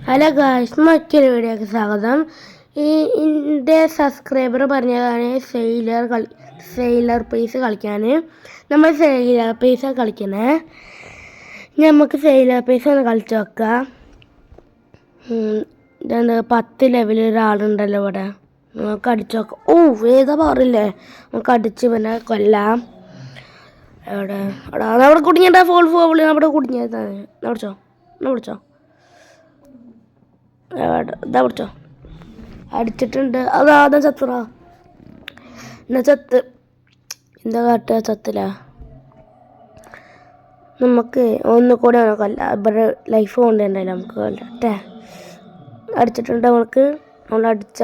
Hello guys, മറ്റൊരു വീഡിയോക്ക് സ്വാഗതം. എൻ്റെ സബ്സ്ക്രൈബർ പറഞ്ഞതാണ് സെയിലർ പീസ് കളിക്കാൻ. നമ്മൾ സെയിലർ പീസ് കളിക്കണേ. നമുക്ക് സെയിലർ പീസ് ഒന്ന് കളിച്ച് നോക്കാം. 10 ലെവലിൽ ഒരാളുണ്ടല്ലോ ഇവിടെ. നമുക്ക് അടിച്ചു നോക്കാം. ഏതാ പാറില്ലേ, നമുക്ക് അടിച്ച് പിന്നെ കൊല്ലാം. അവിടെ കുടുങ്ങിയ ഫോൾ അവിടെ കുടുങ്ങിയതാണ്. പിടിച്ചോ ഇതാ പിടിച്ചോ. അടിച്ചിട്ടുണ്ട്. അതാ ചത്തുറാ. എന്നാ ചത്ത് എന്താ കാട്ടുക? ചത്തില്ല. നമുക്ക് ഒന്നുകൂടെ കൊല്ല. ഇവിടെ ലൈഫ് കൊണ്ടുണ്ടായില്ല. നമുക്ക് കൊല്ലട്ടെ. അടിച്ചിട്ടുണ്ട്. നമ്മൾ അടിച്ച്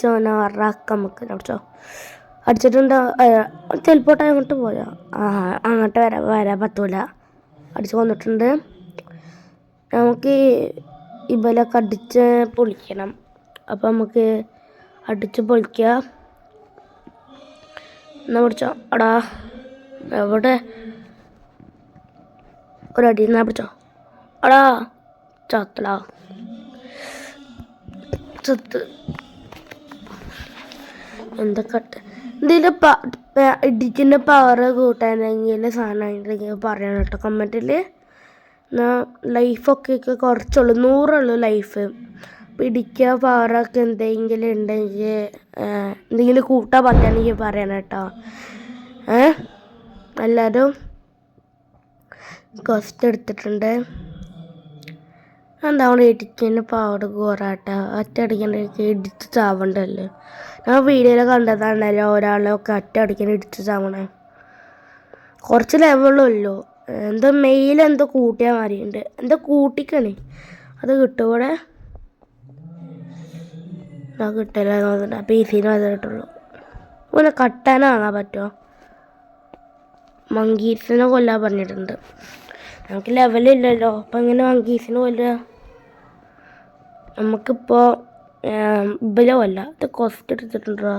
അവനെ വറാക്കാം. നമുക്ക് പിടിച്ചോ. അടിച്ചിട്ടുണ്ട്. ചിലപ്പോട്ടെ അങ്ങോട്ട് പോയാ അങ്ങോട്ട് വരാൻ പറ്റൂല. അടിച്ച് കൊന്നിട്ടുണ്ട്. നമുക്ക് ഇവലൊക്കെ അടിച്ച് പൊളിക്കണം. അപ്പം നമുക്ക് അടിച്ച് പൊളിക്കുക. എന്നാ പിടിച്ചോ. എവിടെ ഒരടി എന്നാ പിടിച്ചോ. ചത്തടാ. ചത്ത് എന്തൊക്കെ ഇതിൻ്റെ ഇടിച്ചിൻ്റെ പവർ കൂട്ടാനെങ്കിൽ സാധനം ഉണ്ടെങ്കിൽ പറയണം കേട്ടോ കമൻറ്റിൽ. ലൈഫൊക്കെ കുറച്ചുള്ളൂ, 100 ലൈഫ്. പിടിക്കുക പവറൊക്കെ എന്തെങ്കിലും ഉണ്ടെങ്കിൽ എന്തെങ്കിലും കൂട്ടാൻ പറ്റുകയാണെങ്കിൽ പറയണം കേട്ടോ. എല്ലാവരും കോസ്റ്റ് എടുത്തിട്ടുണ്ട്. എന്താ ഇടിച്ചതിന് പവർ കൂറാട്ടോ. ഒറ്റയടിക്കണ്ടെങ്കിൽ ഇടിച്ച് ചാവണ്ടല്ലോ. ഞാൻ വീഡിയോയിൽ കണ്ടതാണല്ലോ ഒരാളൊക്കെ ഒറ്റയടിക്കാൻ ഇടിച്ച് ചാവണേ. കുറച്ച് ലെവലുള്ളൂ. എന്തോ മെയിലെന്തോ കൂട്ടിയാൽ മാറിയുണ്ട്. എന്തോ കൂട്ടിക്കണേ. അത് കിട്ടും ഇവിടെ. കിട്ടില്ല തോന്നുന്നുണ്ട്. PC-ന് അത് കിട്ടുള്ളൂ. പിന്നെ കട്ടാന വാങ്ങാൻ പറ്റുമോ? മങ്കീസിനെ കൊല്ലാൻ പറഞ്ഞിട്ടുണ്ട്. നമുക്ക് ലെവലില്ലല്ലോ. അപ്പം ഇങ്ങനെ മങ്കീസിനെ കൊല്ലുക. നമുക്കിപ്പോൾ ഇബല കൊല്ല. ഇത് കോസ്റ്റ് എടുത്തിട്ടുണ്ടോ?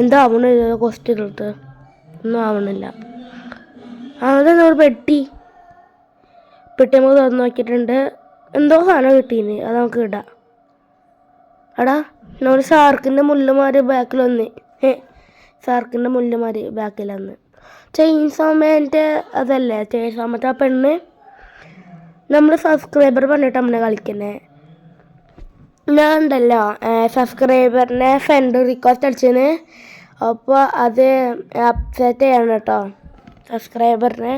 എന്താ ആവണില്ല. കോസ്റ്റ് എടുത്ത് ഒന്നും ആവണില്ല. അതെന്നോട് പെട്ടി നമുക്ക് തുറന്ന് നോക്കിയിട്ടുണ്ട്. എന്തോ സാധനം കിട്ടീന്. അത് നമുക്ക് ഇടാം. എന്നോട് ഷാർക്കിൻ്റെ മുല്ലുമാർ ബാക്കിലൊന്ന്. ഷാർക്കിൻ്റെ മുല്ലുമാർ ബാക്കിലൊന്ന്. ചെയിൻസോമേൻ്റെ അതല്ലേ ചെയിൻസോമത്തെ ആ പെണ്ണ്. നമ്മൾ സബ്സ്ക്രൈബർ പറഞ്ഞിട്ട് നമ്മളെ കളിക്കുന്നത്. ഞാൻ ഉണ്ടല്ലോ സബ്സ്ക്രൈബറിനെ ഫ്രണ്ട് റിക്വസ്റ്റ് അടിച്ചതിന്. അപ്പോൾ അത് അപ്സെറ്റ് ചെയ്യണം കേട്ടോ. സബ്സ്ക്രൈബറിനെ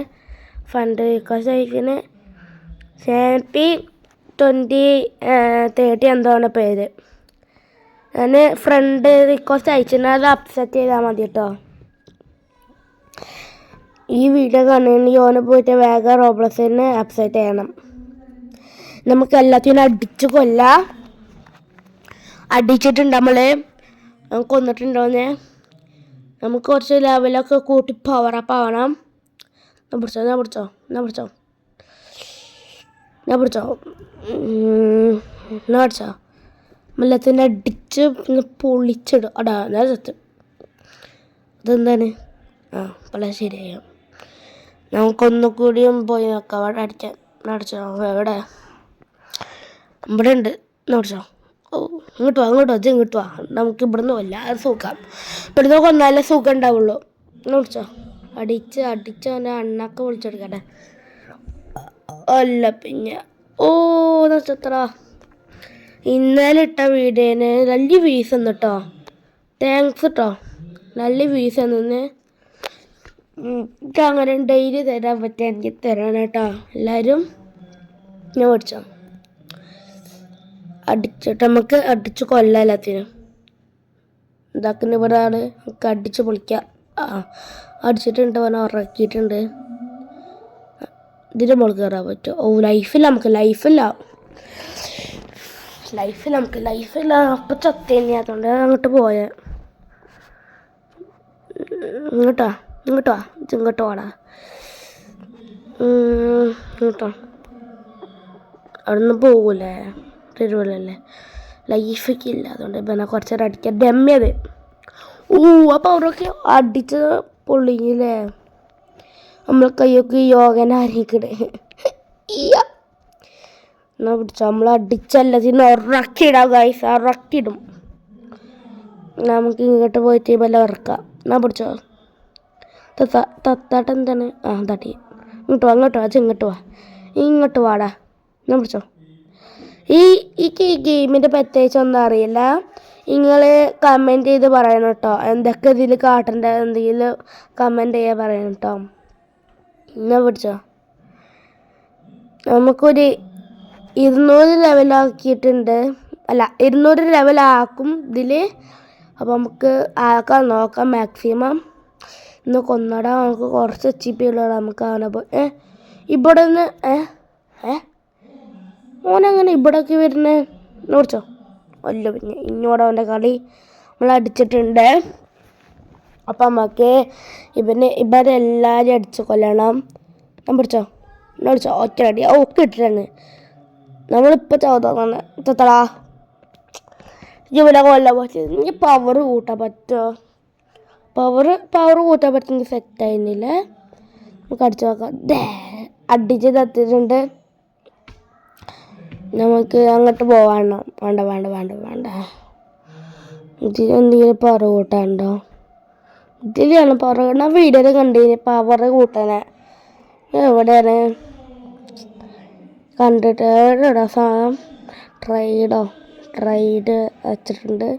ഫണ്ട് റിക്വസ്റ്റ് അയച്ചിന്. CP2030 എന്താണ് പേര്. ഞാൻ ഫ്രണ്ട് റിക്വസ്റ്റ് അയച്ചിന്. അത് അപ്സെറ്റ് ചെയ്താൽ മതി കേട്ടോ. ഈ വീഡിയോ കാണുകയാണെങ്കിൽ ഓനെ പോയിട്ട് വേഗം റോബ്ലോക്സിനെ അപ്സെറ്റ് ചെയ്യണം. നമുക്ക് എല്ലാത്തിനും അടിച്ച് കൊല്ലാം. അടിച്ചിട്ടുണ്ട് നമ്മൾ. കൊന്നിട്ടുണ്ടോന്ന്. നമുക്ക് കുറച്ച് ലെവലൊക്കെ കൂട്ടി പവറപ്പ് ആവണം. ഞാൻ പിടിച്ചോ. എല്ലാത്തിനും അടിച്ച് പിന്നെ പൊളിച്ചിടും. ഞാൻ ചത്ത്. അതെന്താണ്? വളരെ ശരിയായോ? നമുക്കൊന്നുകൂടിയും പോയി നോക്കാം. അവിടെ അടിച്ചോ. എവിടെ? ഇവിടെ ഉണ്ട്. നോടിച്ചോ. ഇങ്ങോട്ട് വാ. നമുക്ക് ഇവിടുന്ന് കൊല്ല. അത് സുഖം. ഇവിടുന്ന് കൊന്നാലേ സുഖം ഉണ്ടാവുള്ളൂ. നോടിച്ചോ. അടിച്ച് അവനെ അണ്ണാക്കെ വിളിച്ചെടുക്കട്ടെ. അല്ല പിന്നെ നക്ഷത്ര ഇന്നലെ ഇട്ട വീഡിയോന് നല്ല വ്യൂസ് തന്നു കേട്ടോ. താങ്ക്സ് കേട്ടോ. നല്ല വ്യൂസ് തന്നു. അങ്ങനെ ഡെയിലി തരാൻ പറ്റുക എനിക്ക് തരണം കേട്ടോ. എല്ലാവരും ഞാൻ പഠിച്ചോ. അടിച്ചിട്ട് നമുക്ക് അടിച്ച് കൊല്ലാം. എല്ലാത്തിനും ഇതാക്കുന്ന ഇവിടെ ആള് നമുക്ക് അടിച്ച് പൊളിക്കാം. അടിച്ചിട്ടുണ്ട്. അവനെ ഉറക്കിയിട്ടുണ്ട്. ഇതിൻ്റെ മുകളിൽ കയറാൻ പറ്റുമോ? ലൈഫില്ല. അപ്പം ചത്തേനെ. അതുകൊണ്ട് അങ്ങോട്ട് പോയ. ഇങ്ങോട്ടോ വാടാ. ഇങ്ങോട്ടോ. അവിടെ നിന്ന് പോകൂലേ? തരുവല്ലേ. ലൈഫൊക്കെ ഇല്ല. അതുകൊണ്ട് പിന്നെ കുറച്ച് നേരം അടിക്കാൻ ഡമ്മിയത്. അപ്പോൾ അവരൊക്കെ അടിച്ച് പൊള്ളിങ്ങില്ലേ. നമ്മൾ കയ്യൊക്കെ യോഗന ആയിരിക്കണേ. എന്നാ പിടിച്ചോ, നമ്മൾ അടിച്ചല്ലതിന് ഉറക്കിയിടാം ഗൈസ്, ഉറക്കിയിടും. നമുക്ക് ഇങ്ങോട്ട് പോയിട്ട് വല്ല ഉറക്കാം. എന്നാ പിടിച്ചോ, തത്താട്ട എന്താണ്? തട്ടി ഇങ്ങോട്ട് വാ, ഇങ്ങോട്ട് വാടാ. എന്നാ പിടിച്ചോ. ഈ ഗെയിമിൻ്റെ പ്രത്യേകിച്ച് ഒന്നും അറിയില്ല. നിങ്ങൾ കമൻറ്റ് ചെയ്ത് പറയണം കേട്ടോ, എന്തൊക്കെ ഇതിൽ കാട്ടേണ്ട എന്തെങ്കിലും കമൻറ്റ് ചെയ്യാൻ പറയണം കേട്ടോ. എന്നാ പിടിച്ചോ. നമുക്കൊരു 200 ലെവലാക്കിയിട്ടുണ്ട്, അല്ല 200 ലെവലാക്കും ഇതിൽ. അപ്പോൾ നമുക്ക് ആക്കാൻ നോക്കാം മാക്സിമം. ഇന്ന് കൊന്നടാ, നമുക്ക് കുറച്ച് HP ഉള്ളതാണ്. നമുക്ക് അവനെ ഇവിടെ നിന്ന് ഓനങ്ങനെ ഇവിടേക്ക് വരുന്നേ നോടിച്ചോ. അല്ല പിന്നെ ഇങ്ങോട്ട് അവൻ്റെ കളി നമ്മൾ അടിച്ചിട്ടുണ്ട്. അപ്പം നമുക്ക് ഇവരെല്ലാവരും അടിച്ച് കൊല്ലണം. ഞാൻ പിടിച്ചോ, ഒറ്റ അടി ഒക്കെ ഇട്ടിട്ടാണ് നമ്മളിപ്പോൾ ചവിട്ടാണ്. തത്തടാ ഇവിടെ കൊല്ലാൻ പറ്റും. എനിക്ക് പവർ കൂട്ടാൻ പറ്റുമോ? പവർ കൂട്ടാൻ പറ്റുമെങ്കിൽ സെറ്റായിരുന്നില്ലേ. നമുക്ക് അടിച്ചു നോക്കാം. അടിച്ച് തത്തിട്ടുണ്ട്. നമുക്ക് അങ്ങോട്ട് പോവാണോ? വേണ്ട. ഇതിൽ എന്തെങ്കിലും പവർ കൂട്ടാനുണ്ടോ? ഇതിലാണ് പവർ കൂട്ടാൻ. വീഡിയോയിൽ കണ്ടിന് പവർ കൂട്ടാനെ. എവിടെയാണ് കണ്ടിട്ട്? എവിടെ സാധനം? ട്രൈഡ് വെച്ചിട്ടുണ്ട്.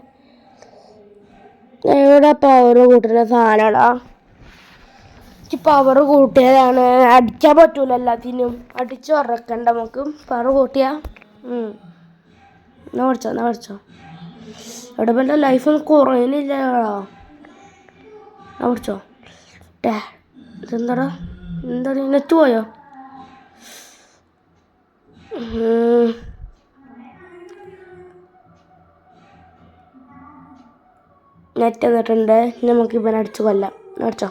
എവിടെ പവർ കൂട്ടുന്ന സാധനമാടാ? പവർ കൂട്ടിയതാണ്. അടിക്കാൻ പറ്റൂല, എല്ലാത്തിനും അടിച്ച് ഉറക്കണ്ട. നമുക്ക് പവർ കൂട്ടിയാ എന്നാ പഠിച്ചോ. എവിടെ എൻ്റെ ലൈഫൊന്നും കുറയുന്നില്ലടാ. എന്നാ പഠിച്ചോ. ഇതെന്താടാ നെറ്റ് പോയോ? നെറ്റ് എന്നിട്ടുണ്ട്. നമുക്ക് ഇവനെ അടിച്ചു കൊല്ലാം. അടിച്ചോ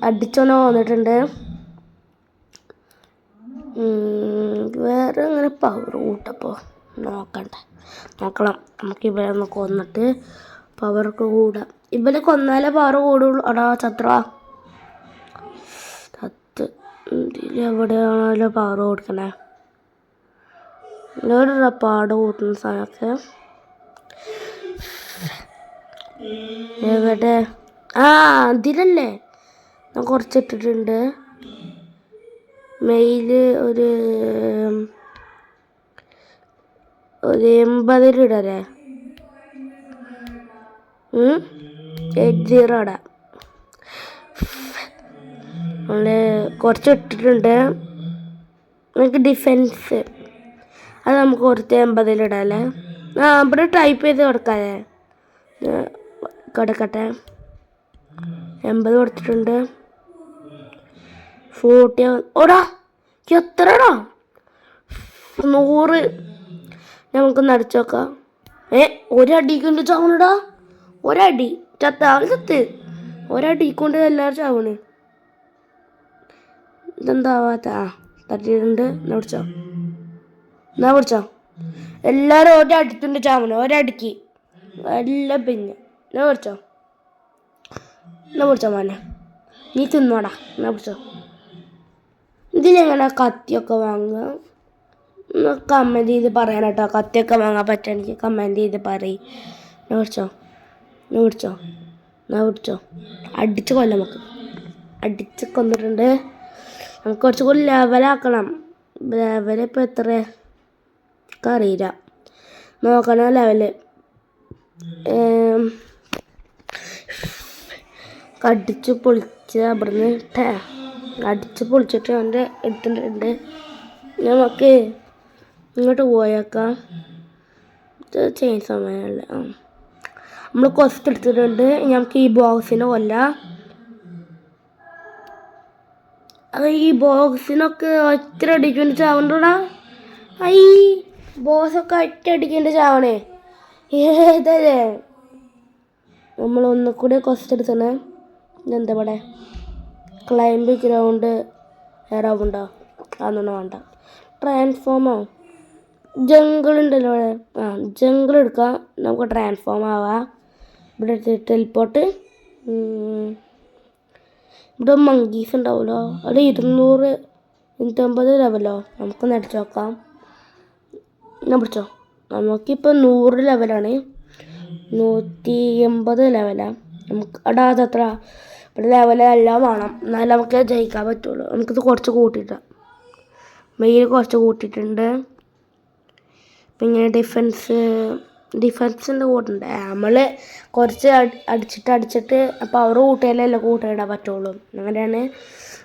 അടിച്ചോനോ വന്നിട്ടുണ്ട്. വേറെ അങ്ങനെ പവർ കൂട്ടപ്പോൾ നോക്കണം. നമുക്ക് ഇവരെ ഒന്ന് കൊന്നിട്ട് പവർക്ക് കൂടാം. ഇവരെ കൊന്നാലേ പവർ കൂടുള്ളൂ. അടാ ഇതിലെവിടെയാണല്ലോ പവർ കൊടുക്കണേ? ഇവിടെ പാട് കൂട്ടുന്ന സാധനമൊക്കെ എവിടെ? അതിലല്ലേ ഞാൻ കുറച്ചിട്ടിട്ടുണ്ട്. മെയില് ഒരു 80 ഇടല്ലേ? 80 ഇടാം. നമ്മള് കുറച്ചിട്ടിട്ടുണ്ട്. നമുക്ക് ഡിഫെൻസ് അത് നമുക്ക് കുറച്ച് 80 ഇടാല്ലേ? ഇവിടെ ടൈപ്പ് ചെയ്ത് കൊടുക്കാല്ലേ? കിടക്കട്ടെ. 80 കൊടുത്തിട്ടുണ്ട്. 40 ഓടാ എത്രടാ? 100. നമുക്കൊന്ന് അടിച്ചു നോക്കാം. ഒരടിക്കൊണ്ട് ചാവണടാ. ഒരടി ചത്ത്. ഒരടി കൊണ്ട് എല്ലാവരും ചാവണ്. ഇതെന്താവാത്ത? തട്ടിയിട്ടുണ്ട്. എന്നാ പിടിച്ചോ. എല്ലാവരും ഒരടിക്കൊണ്ട് ചാവണ. ഒരടിക്ക് എല്ലാം പിന്നെ. എന്നാ പിടിച്ചോ മോനെ. നീ തിന്നോടാ. എന്നാ പിടിച്ചോ. ഇതിലെങ്ങനെ കത്തിയൊക്കെ വാങ്ങുക? കമൻറ്റ് ചെയ്ത് പറയാനട്ടോ. കത്തിയൊക്കെ വാങ്ങാൻ പറ്റുകയാണെങ്കിൽ കമൻറ്റ് ചെയ്ത് പറയും. എന്നാ പിടിച്ചോ. അടിച്ച് കൊല്ലാം. നമുക്ക് അടിച്ച് കൊന്നിട്ടുണ്ട്. നമുക്ക് കുറച്ച് കൂടി ലെവലാക്കണം. ലെവലിപ്പോൾ എത്ര അറിയില്ല. നോക്കണം ലെവല്. അടിച്ച് പൊളിച്ച് അവിടുന്ന് അടിച്ച് പൊളിച്ചിട്ട് അവൻ്റെ എടുത്തിട്ടുണ്ട്. നമുക്ക് ഇങ്ങോട്ട് പോയേക്കാം. ചെയ്യുന്ന സമയമല്ല. നമ്മൾ കൊസ്റ്റ് എടുത്തിട്ടുണ്ട്. നമുക്ക് ഈ ബോക്സിനെ കൊല്ലാം. ഈ ബോക്സിനൊക്കെ ഒറ്റ അടിക്കൊണ്ട് ചാവണ്ടോടാ. ബോക്സൊക്കെ ഒറ്റ അടിക്കേണ്ട ചാവണേ. ഏതല്ലേ? നമ്മൾ ഒന്നുകൂടി കൊസ്റ്റ് എടുത്തണേ. ഇതെന്താ ഇവിടെ? ക്ലൈംബ് ഗ്രൗണ്ട് റൗണ്ടോ? അതൊന്നും വേണ്ട. ട്രാൻസ്ഫോമോ? ജംഗിളുണ്ടല്ലോ ഇവിടെ. ജംഗിൾ എടുക്കാം. നമുക്ക് ട്രാൻസ്ഫോം ആവാം. ഇവിടെ ടെലിപ്പോർട്ട്. ഇവിടെ മങ്കീസ് ഉണ്ടാവുമല്ലോ. അവിടെ 200 150 ലെവലോ? നമുക്കൊന്ന് അടിച്ചു നോക്കാം. ഞാൻ പിടിച്ചോ. നമുക്കിപ്പോൾ 100 ലെവലാണ്. 180 ലെവലാണ്. നമുക്ക് അതത്ര ഇവിടെ ലെവലെല്ലാം വേണം, എന്നാലും നമുക്ക് ജയിക്കാൻ പറ്റുള്ളൂ. നമുക്കിത് കുറച്ച് കൂട്ടിയിട്ടാം. മെയിൽ കുറച്ച് കൂട്ടിയിട്ടുണ്ട്. പിന്നെ ഡിഫൻസിൻ്റെ കൂട്ടുണ്ട്. നമ്മൾ കുറച്ച് അടിച്ചിട്ട് പവർ കൂട്ടിയാലല്ലേ കൂട്ടിയിടാൻ പറ്റുള്ളൂ. അങ്ങനെയാണ്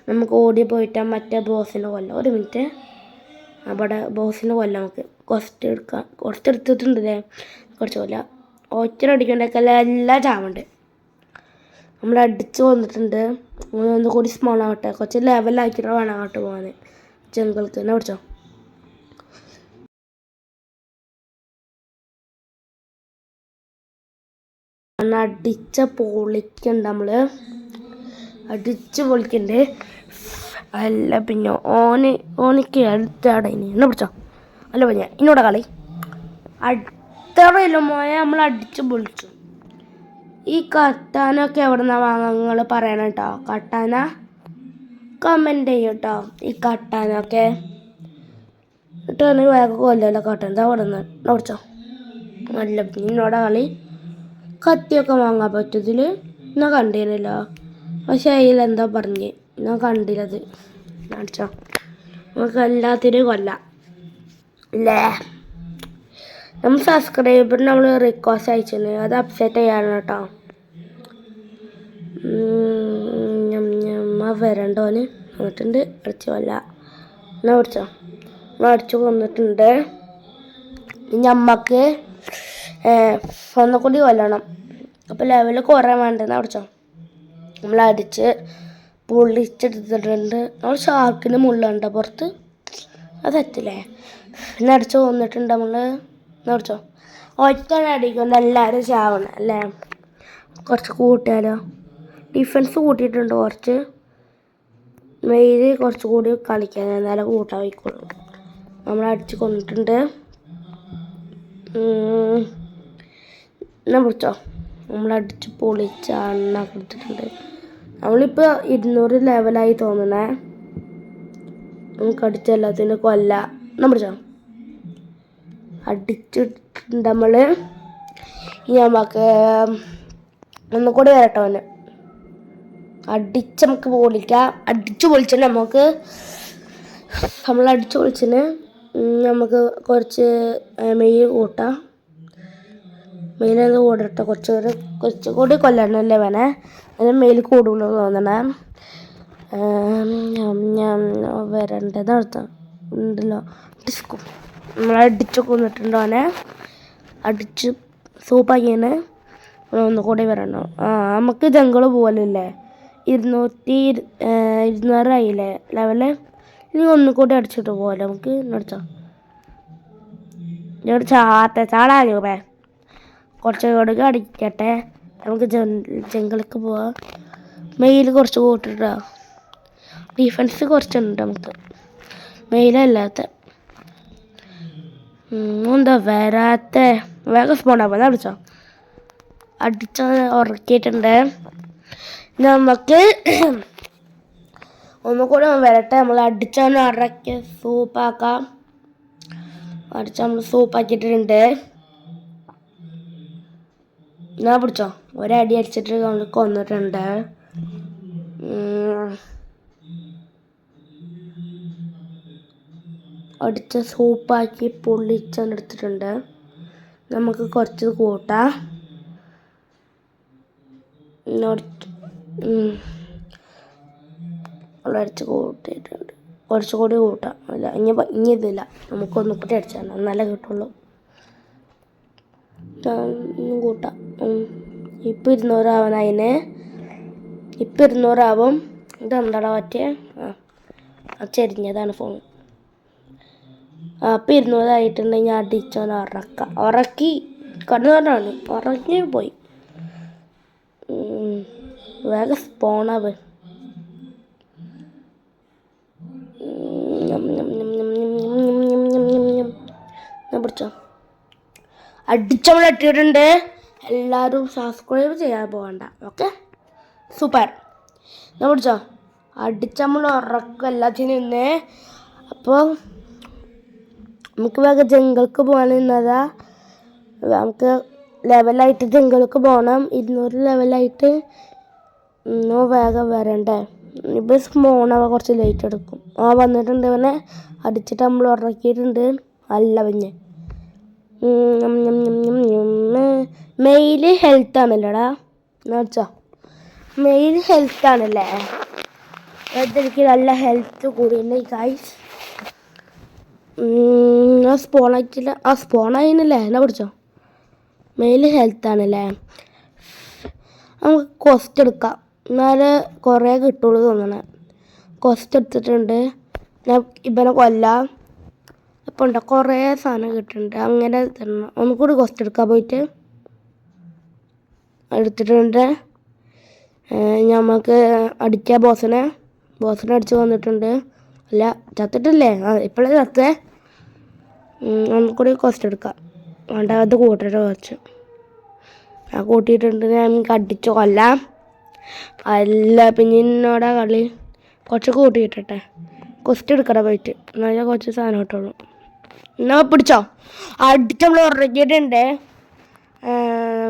നമുക്ക് ഓടി പോയിട്ട് മറ്റേ ബോസിനെ കൊല്ലാം. ഒരു മിനിറ്റ്, അവിടെ ബോസിനെ കൊല്ലാം. നമുക്ക് കുറച്ച് എടുത്തിട്ടുണ്ടല്ലേ, കുറച്ച് കൊല്ലാം. ഒറ്റയടിക്കണ്ടൊക്കെ എല്ലാം ചാവുണ്ട്. നമ്മൾ അടിച്ച് വന്നിട്ടുണ്ട്. ഒന്ന് കൂടി സ്മോൾ ആവട്ടെ, കുറച്ച് ലെവലാക്കിയിട്ട് വേണം അങ്ങോട്ട് പോകാൻ. ജംഗിൾക്ക് തന്നെ പിടിച്ചോ. അടിച്ച പൊളിക്കണ്ട്, നമ്മൾ അടിച്ച് പൊളിക്കണ്ട്. അല്ല പിന്നെ ഓനിക്ക് അടുത്തവിടെ ഇനി എന്നെ പിടിച്ചോ. അല്ല പിന്നെ ഇന്നോടെ കളി അടുത്തറയില്ല മോയെ, നമ്മൾ അടിച്ച് പൊളിച്ചു. ഈ കട്ടാനൊക്കെ എവിടെ നിന്നാണ് വാങ്ങുക നിങ്ങൾ പറയണം കേട്ടോ. കട്ടാന കമൻറ്റ് ചെയ്യും കേട്ടോ. ഈ കട്ടാനൊക്കെ ഇട്ടോ വേഗം കൊല്ലല്ലോ. കട്ടാൻ എന്താ അവിടെ നിന്ന് പിടിച്ചോ. അല്ല പിന്നെ ഇന്നോടെ കളി കത്തിയൊക്കെ വാങ്ങാൻ പറ്റും ഞാൻ കണ്ടിരുന്നില്ല. പക്ഷെ അതിലെന്താ പറഞ്ഞ് ഞാൻ കണ്ടില്ലത്. അടിച്ചോ, നമുക്ക് എല്ലാത്തിനും കൊല്ലാം അല്ലേ. നമ്മൾ സബ്സ്ക്രൈബറിന് നമ്മൾ റിക്വസ്റ്റ് അയച്ചിരുന്നു, അത് അപ്സെറ്റ് ചെയ്യാണ് കേട്ടോ. വരണ്ടോന് വന്നിട്ടുണ്ട്. അടിച്ചു കൊല്ല എന്നാ പിടിച്ചോ. അടിച്ചു കൊന്നിട്ടുണ്ട്. ഞമ്മക്ക് ഒന്നുകൂടി കൊല്ലണം. അപ്പോൾ ലെവൽ കുറേ വേണ്ടെന്നാ പിടിച്ചോ. നമ്മൾ അടിച്ച് പൊള്ളിച്ചെടുത്തിട്ടുണ്ട്. നമ്മൾ ഷാർക്കിന് മുള്ളുണ്ടോ പുറത്ത്, അത് തെറ്റില്ലേ. പിന്നെ അടിച്ച് കൊന്നിട്ടുണ്ട് നമ്മൾ. പിടിച്ചോ. ഒറ്റ അടിക്കൊണ്ട് എല്ലാവരും ചാവണം അല്ലേ. കുറച്ച് കൂട്ടിയാലോ. ഡിഫൻസ് കൂട്ടിയിട്ടുണ്ട് കുറച്ച്. മെയിൽ കുറച്ച് കൂടി കളിക്കാൻ എന്നാലും കൂട്ടാൻ വയ്ക്കുള്ളൂ. നമ്മൾ അടിച്ച് കൊന്നിട്ടുണ്ട്. എന്നാ പിടിച്ചോ. നമ്മളടിച്ച് പൊളിച്ച് അണ്ണാക്കി എടുത്തിട്ടുണ്ട്. നമ്മളിപ്പോൾ 200 ലെവലായി തോന്നണേ. നമുക്ക് അടിച്ച എല്ലാത്തിനും കൊല്ലാം. എന്നാ പിടിച്ചോ. അടിച്ചിട്ടുണ്ട് നമ്മൾ. ഇനി നമുക്ക് ഒന്നുകൂടി വരട്ടോ. അവന് അടിച്ച് നമുക്ക് പൊളിക്കാം. അടിച്ച് പൊളിച്ചിട്ട് നമ്മൾ അടിച്ച് പൊളിച്ചിന് നമുക്ക് കുറച്ച് മെയിൽ കൂട്ടാം. മെയിലത് കൂടട്ടെ. കുറച്ചുകൂടി കൊല്ലണല്ലേ വേണേ. അതിന് മെയിൽ കൂടുള്ളൂ തോന്നണേ. ഞാൻ വരേണ്ടത് ഉണ്ടല്ലോ. ഡിസ്കോ നമ്മൾ അടിച്ച് കൊന്നിട്ടുണ്ടോ. അവനെ അടിച്ച് സൂപ്പാക്കിയാണ്. ഒന്നുകൂടി വരണം. നമുക്ക് ജംഗിള് പോകലല്ലേ. 200 ആയില്ലേ ലെവല്. ഇനി ഒന്നുകൂടി അടിച്ചിട്ട് പോകല്ലേ നമുക്ക്. അടിച്ചോ. ഇവിടെ ചാടാ രൂപേ. കുറച്ചുകൂടി അടിക്കട്ടെ. നമുക്ക് ജംഗിൾക്ക് പോവാം. മെയിൽ കുറച്ച് കൂട്ടിട്ടാ. ഡിഫൻസ് കുറച്ചുണ്ട് നമുക്ക്. മെയിലല്ലാത്ത എന്താ വരാത്ത വേഗം സ്പോണ്ടാകുമ്പോൾ അടിച്ചോ. അടിച്ച ഉറക്കിയിട്ടുണ്ട്. നമുക്ക് ഒന്നുകൂടി വരട്ടെ. നമ്മൾ അടിച്ചവനെ ഉറക്കി സൂപ്പാക്കാം. അടിച്ച നമ്മൾ സൂപ്പാക്കിയിട്ടുണ്ട്. ഞാൻ പിടിച്ചോ. ഒരടി അടിച്ചിട്ട് നമ്മൾ കൊന്നിട്ടുണ്ട്. അടിച്ച സൂപ്പാക്കി പൊള്ളിച്ചെടുത്തിട്ടുണ്ട്. നമുക്ക് കുറച്ച് കൂട്ടാം. അടിച്ച് കൂട്ടിയിട്ടുണ്ട്. കുറച്ചുകൂടി കൂട്ടാം. അല്ല ഇനി ഇതില്ല. നമുക്കൊന്നും കൂടി അടിച്ചാൽ എന്നാലേ കിട്ടുള്ളൂ. കൂട്ടാം. ഇപ്പം 200 ആവാനായിന്. ഇപ്പം 200 ആവും. ഇതെന്താടാ പറ്റിയ ചെരിഞ്ഞതാണ് ഫോൺ. അപ്പം 200 ആയിട്ടുണ്ടെങ്കിൽ ഞാൻ അടിച്ചോനെ ഉറക്കി കണ്ണു പറഞ്ഞാണ്. ഉറക്കി പോയി. വേഗം സ്പോണാവ്. പിടിച്ചോ. അടിച്ചവളെ ഇട്ടിട്ടുണ്ട്. എല്ലാവരും സബ്സ്ക്രൈബ് ചെയ്യാൻ പോകണ്ട. Okay, super. ഞാൻ പിടിച്ചോ. അടിച്ച് നമ്മൾ ഉറക്കും എല്ലാത്തിനും ഇന്ന്. അപ്പോൾ നമുക്ക് വേഗം ജംഗിൾക്ക് പോകാൻ നിന്നതാ. നമുക്ക് ലെവലായിട്ട് ജംഗിൾക്ക് പോകണം. 200 ലെവലായിട്ട് വേഗം വരണ്ടേ. ഇപ്പോൾ സ്മോണവ കുറച്ച് ലേറ്റ് എടുക്കും. വന്നിട്ടുണ്ട്. അവനെ അടിച്ചിട്ട് നമ്മൾ ഉറക്കിയിട്ടുണ്ട്. അല്ല പിന്നെ മെയില് ഹെൽത്ത് ആണല്ലോടാ എന്നുവെച്ചാ മെയിൻ ഹെൽത്ത് ആണല്ലേ. എനിക്ക് നല്ല ഹെൽത്ത് കൂടിയുണ്ട് ഗൈസ്. സ്പോണായിട്ടില്ല. സ്പോണായിന്നല്ലേ എന്നാ പിടിച്ചോ. മെയിൻ ഹെൽത്ത് ആണല്ലേ. നമുക്ക് കോസ്റ്റ് എടുക്കാം, എന്നാലേ കുറേ കിട്ടുള്ളൂ തോന്നണേ. കോസ്റ്റ് എടുത്തിട്ടുണ്ട്. ഞാൻ ഇവനെ കൊല്ലാം. അപ്പോൾ ഉണ്ടോ കുറേ സാധനം കിട്ടുന്നുണ്ട്. അങ്ങനെ തരണം. ഒന്നുകൂടി കോസ്റ്റ് എടുക്കാൻ പോയിട്ട് എടുത്തിട്ടുണ്ട്. നമുക്ക് അടിക്കുക ബോസിനെ അടിച്ച് വന്നിട്ടുണ്ട്. അല്ല ചത്തിട്ടില്ലേ? ഇപ്പോഴേ ചത്തേ. ഒന്നുകൂടി കോസ്റ്റ് എടുക്കാം. വേണ്ട അത് കൂട്ടിട്ട് കുറച്ച് കൂട്ടിയിട്ടുണ്ട്. നമുക്ക് അടിച്ച് കൊല്ലാം. അല്ല പിന്നെ എന്നോടാ കളി. കുറച്ച് കൂട്ടിയിട്ടെ കോസ്റ്റ് എടുക്കട പോയിട്ട്, എന്നാൽ കുറച്ച് സാധനം കിട്ടുള്ളൂ. എന്നാ പിടിച്ചോ. അടിച്ച് നമ്മൾ ഉറക്കിയിട്ടുണ്ട്.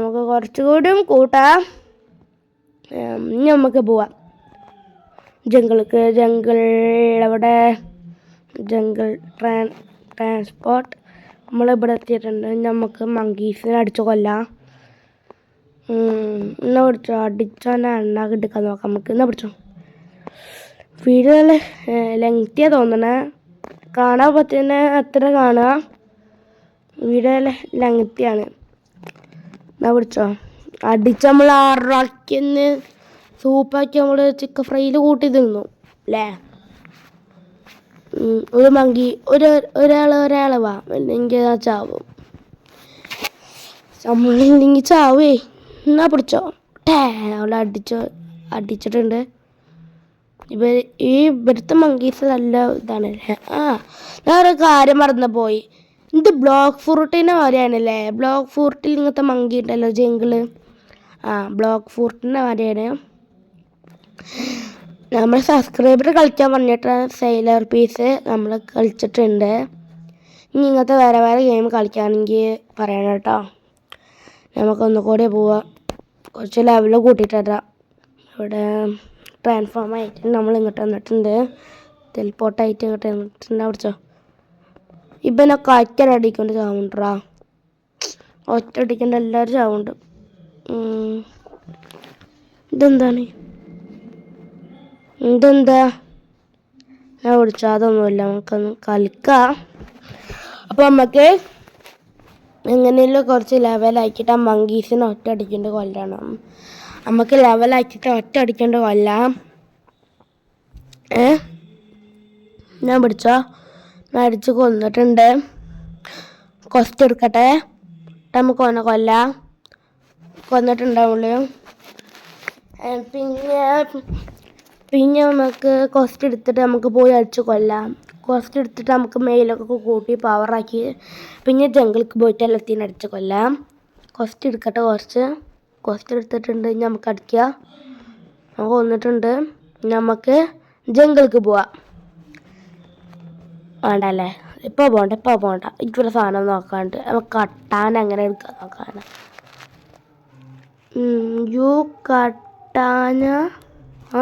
നമുക്ക് കുറച്ചുകൂടിയും കൂട്ടാം. ഇനി നമുക്ക് പോവാം ജംഗിൾക്ക്. അവിടെ ജംഗിൾ ട്രാൻസ്പോർട്ട് നമ്മളിവിടെ എത്തിയിട്ടുണ്ട്. നമുക്ക് മങ്കീസിനെ അടിച്ച് കൊല്ലാം. എന്നാ പിടിച്ചോ. അടിച്ചോനെ എണ്ണ എടുക്കാൻ നോക്കാം നമുക്ക്. എന്നാ പിടിച്ചോ. വീഡിയോ നല്ല ലെങ്തിയാ തോന്നണേ. കാണാൻ പറ്റുന്ന അത്ര കാണുക. വീഡിയോ ലെങ്തിയാണ്. എന്നാ പിടിച്ചോ. അടിച്ച് നമ്മൾ ആറാക്കിന്ന് സൂപ്പാക്കി നമ്മൾ ചിക്കൻ ഫ്രൈയിൽ കൂട്ടി തിന്നു അല്ലേ. ഒരു മങ്കി ഒരാൾ വാ, അല്ലെങ്കിൽ ചാവും. നമ്മളില്ലെങ്കിൽ ചാവേ. എന്നാ പിടിച്ചോ. അവളെ അടിച്ചിട്ടുണ്ട്. ഇവിടുത്തെ മങ്കീസ് നല്ല ഇതാണ്. ഞാനൊരു കാര്യം മറന്നു പോയി. ഇത് ബ്ലോക്ക് ഫ്രൂട്ടിൻ്റെ മാതിരിയാണല്ലേ. ബ്ലോക്ക് ഫ്രൂട്ടിൽ ഇങ്ങനത്തെ മങ്കി ഉണ്ടല്ലോ ജംഗിള്. ബ്ലോക്ക് ഫ്രൂട്ടിൻ്റെ മാതിരിയാണ്. നമ്മൾ സബ്സ്ക്രൈബർ കളിക്കാൻ പറഞ്ഞിട്ട് സെയിലർ പീസ് നമ്മൾ കളിച്ചിട്ടുണ്ട്. ഇനി ഇങ്ങനത്തെ വേറെ ഗെയിം കളിക്കുകയാണെങ്കിൽ പറയണം കേട്ടോ. നമുക്കൊന്നുകൂടി പോവാം. കുറച്ച് ലെവൽ കൂട്ടിയിട്ട് തരാം. ഇവിടെ ട്രാൻസ്ഫോം ആയിട്ട് നമ്മൾ ഇങ്ങോട്ട് വന്നിട്ടുണ്ട്. ടെലിപ്പോർട്ടായിട്ട് ഇങ്ങോട്ട് വന്നിട്ടുണ്ട്. പിടിച്ചോ. ഇവനൊക്കെ ഒറ്റയടിക്കൊണ്ട് ചാവുണ്ടാ. ഒറ്റയടിക്കൊണ്ട് എല്ലാവരും ചാവുണ്ട്. ഇതെന്താ ഞാൻ പിടിച്ചോ. അതൊന്നുമില്ല, നമുക്കൊന്ന് കളിക്കാം. അപ്പോൾ നമുക്ക് എങ്ങനെയല്ലോ കുറച്ച് ലെവലാക്കിയിട്ട് ആ മങ്കീസിനെ ഒറ്റ അടിക്കേണ്ട കൊല്ലണം. നമുക്ക് ലെവലാക്കിയിട്ട് ഒറ്റ അടിക്കേണ്ട കൊല്ലാം. ഞാൻ പിടിച്ചോ. ഞാൻ അടിച്ച് കൊന്നിട്ടുണ്ട്. കോസ്റ്റ് എടുക്കട്ടെ. നമുക്ക് ഓനെ കൊല്ലാം. കൊന്നിട്ടുണ്ടാവുള്ളൂ. പിന്നെ നമുക്ക് കോസ്റ്റ് എടുത്തിട്ട് നമുക്ക് പോയി അടിച്ച് കൊല്ലാം. കോസ്റ്റ് എടുത്തിട്ട് നമുക്ക് മെയിലൊക്കെ കൂട്ടി പവറാക്കി പിന്നെ ജംഗിൾക്ക് പോയിട്ട് എല്ലാത്തിനും അടിച്ച് കൊല്ലാം. കോസ്റ്റ് എടുക്കട്ടെ. കോസ്റ്റ് എടുത്തിട്ടുണ്ട്. നമുക്ക് അടിക്കുക. നമുക്ക് കൊന്നിട്ടുണ്ട്. നമുക്ക് ജംഗിൾക്ക് പോവാം. വേണ്ടല്ലേ. ഇപ്പോൾ പോകണ്ട. ഇക്കൊരു സാധനം നോക്കാണ്ട് നമുക്ക് കട്ടാൻ അങ്ങനെ എടുക്കാൻ നോക്കാണ്. കട്ടാന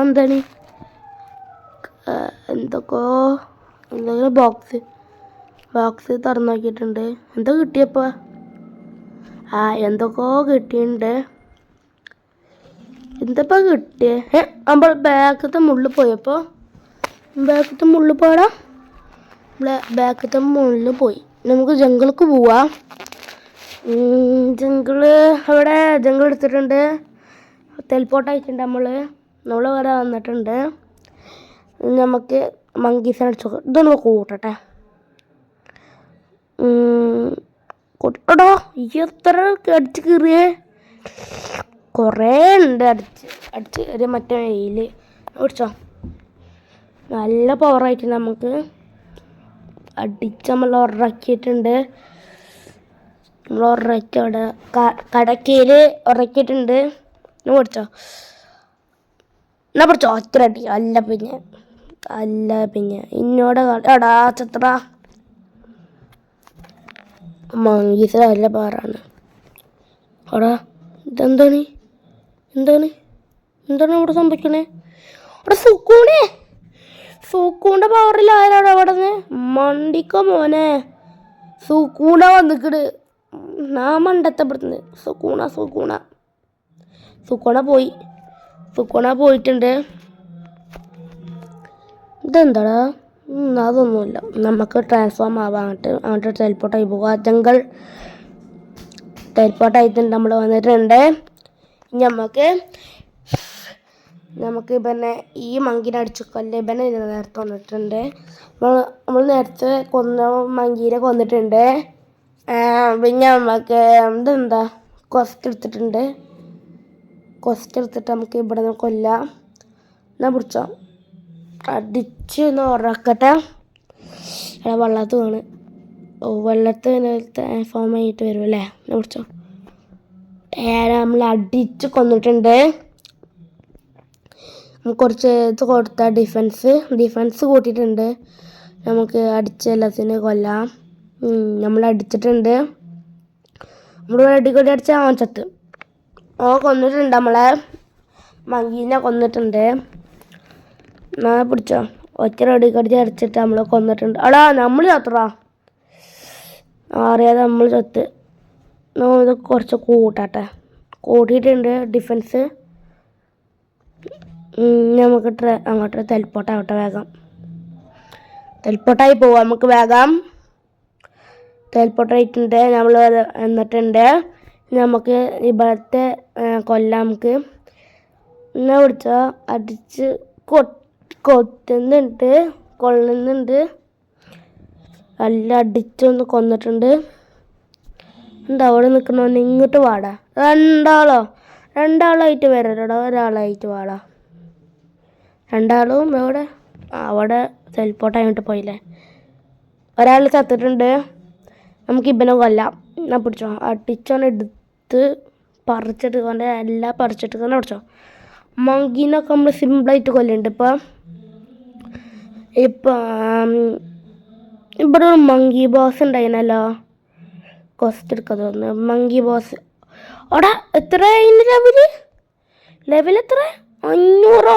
എന്താണ് എന്തെങ്കിലും ബോക്സ് തുറന്നു നോക്കിയിട്ടുണ്ട്. എന്താ കിട്ടിയപ്പോൾ? എന്തൊക്കെയോ കിട്ടിയിട്ടുണ്ട്. എന്തപ്പോൾ കിട്ടിയേ? നമ്മൾ ബാക്കത്തെ മുള്ളിൽ പോയപ്പോൾ പോയടാ. ബാക്കത്തെ മുള്ളിൽ പോയി. നമുക്ക് ജംഗിൾക്ക് പോവാം. അവിടെ ജംഗിൾ എടുത്തിട്ടുണ്ട്. ടെലിപ്പോർട്ടായിട്ടുണ്ട്. നമ്മൾ വരെ വന്നിട്ടുണ്ട്. നമുക്ക് മങ്കീസിനെ അടിച്ചു നോക്കാം. ഇതൊന്ന് കൂട്ടട്ടെ. കൂട്ടട്ടോ. എത്ര അടിച്ച് കീറിയേ? കുറേ ഉണ്ട് അടിച്ച് ഒരു മറ്റേ വെയിൽ പിടിച്ചോ. നല്ല പവറായിട്ട് നമുക്ക് അടിച്ച് നമ്മൾ ഉറക്കിയിട്ടുണ്ട്. നമ്മൾ ഉറക്കി അവിടെ കടക്കയിൽ ഉറക്കിയിട്ടുണ്ട്. പിടിച്ചോ. എന്നാ പിടിച്ചോ ഒറ്റ അടി. അല്ല പിന്നെ ഇന്നോട് എടാ ചത്ര മങ്കീസ് നല്ല പാറാണ്. എടാ ഇതെന്താണ് എന്താണ് എന്താണ് ഇവിടെ സംഭവിക്കണേ? അവിടെ സുക്കൂൻ്റെ പവറിൽ ആരാണ് അവിടെ നിന്ന് മണ്ടിക്കോ മോനെ. സുക്കൂണ വന്നിക്കട്. ഞാൻ മണ്ടത്തപ്പെടുത്തുന്നത് സുക്കൂണ പോയിട്ടുണ്ട്. ഇതെന്താടാ? അതൊന്നുമില്ല. നമുക്ക് ട്രാൻസ്ഫോം ആവാം. അങ്ങോട്ട് ടെലിപ്പോർട്ടായി പോകുക. ജംഗിൾ ടെലിപ്പോർട്ടായിട്ടുണ്ട്. നമ്മൾ വന്നിട്ടുണ്ട്. നമുക്ക് പിന്നെ ഈ മങ്കീനെ അടിച്ചു കൊല്ലേ. ഇവനെ നേരത്തെ വന്നിട്ടുണ്ട്. നമ്മൾ നേരത്തെ മങ്കീനെ കൊന്നിട്ടുണ്ട്. പിന്നെ നമുക്ക് ഇതെന്താ ക്വസ്റ്റ് എടുത്തിട്ടുണ്ട്. നമുക്ക് ഇവിടെ നിന്ന് കൊല്ലാം. എന്നാ പിടിച്ചോ അടിച്ച് ഒന്ന് ഉറക്കട്ടെ. വെള്ളത്ത് വീണ് വെള്ളത്ത് ഫോം ആയിട്ട് വരും അല്ലേ. എന്നാ പിടിച്ചോ നമ്മൾ അടിച്ച് കൊന്നിട്ടുണ്ട്. കുറച്ച് ഇത് കൊടുത്ത ഡിഫൻസ് കൂട്ടിയിട്ടുണ്ട്. നമുക്ക് അടിച്ച എല്ലാത്തിനും കൊല്ലാം. നമ്മൾ അടിച്ചിട്ടുണ്ട്. നമ്മൾ അടിക്കൊടി അടിച്ച ചത്ത് കൊന്നിട്ടുണ്ട്. നമ്മളെ മങ്കീനെ കൊന്നിട്ടുണ്ട്. പിടിച്ചോ ഒറ്റ അടിക്കടിച്ച് അടിച്ചിട്ട് നമ്മൾ കൊന്നിട്ടുണ്ട്. അടാ നമ്മൾ ചത്തറാ അറിയാതെ നമ്മൾ ചത്ത്. ഇത് കുറച്ച് കൂട്ടിയിട്ടുണ്ട് ഡിഫൻസ്. നമുക്ക് അങ്ങോട്ട് ടെലിപ്പോർട്ടാവട്ടെ. വേഗം ടെലിപ്പോർട്ടായി പോവാം. നമുക്ക് വേഗം ടെലിപ്പോർട്ടായിട്ടുണ്ട്. നമ്മൾ എന്നിട്ടുണ്ട്. നമുക്ക് ഇവിടുത്തെ കൊല്ലാം. നമുക്ക് എന്നാ പിടിച്ചോ അടിച്ച് കൊള്ളുന്നുണ്ട്. നല്ല അടിച്ചൊന്ന് കൊന്നിട്ടുണ്ട്. എന്താ അവിടെ നിൽക്കണമെന്ന് ഇങ്ങോട്ട് വാടാ. രണ്ടാളായിട്ട് വരടാ. ഒരാളായിട്ട് വാടാ. രണ്ടാളും അവിടെ ടെലിപ്പോർട്ടായിട്ട് പോയില്ലേ. ഒരാൾ ചത്തിട്ടുണ്ട്. നമുക്ക് ഇവനെ കൊല്ലാം. എന്നാ പിടിച്ചോ അടിച്ചോനെ എടുത്ത് പറിച്ചെടുക്കൊണ്ട് എല്ലാം പറിച്ചെടുക്കുന്ന പിടിച്ചോ. മങ്കീനൊക്കെ നമ്മൾ സിമ്പിളായിട്ട് കൊല്ലുന്നുണ്ട്. ഇപ്പം ഇവിടെ ഒരു മങ്കി ബോസ് ഉണ്ടായിരുന്നല്ലോ. കോസ്റ്റ് എടുക്കാൻ തോന്നുന്നു. മങ്കി ബോസ് ഓടാ എത്ര ലെവൽ എത്ര 500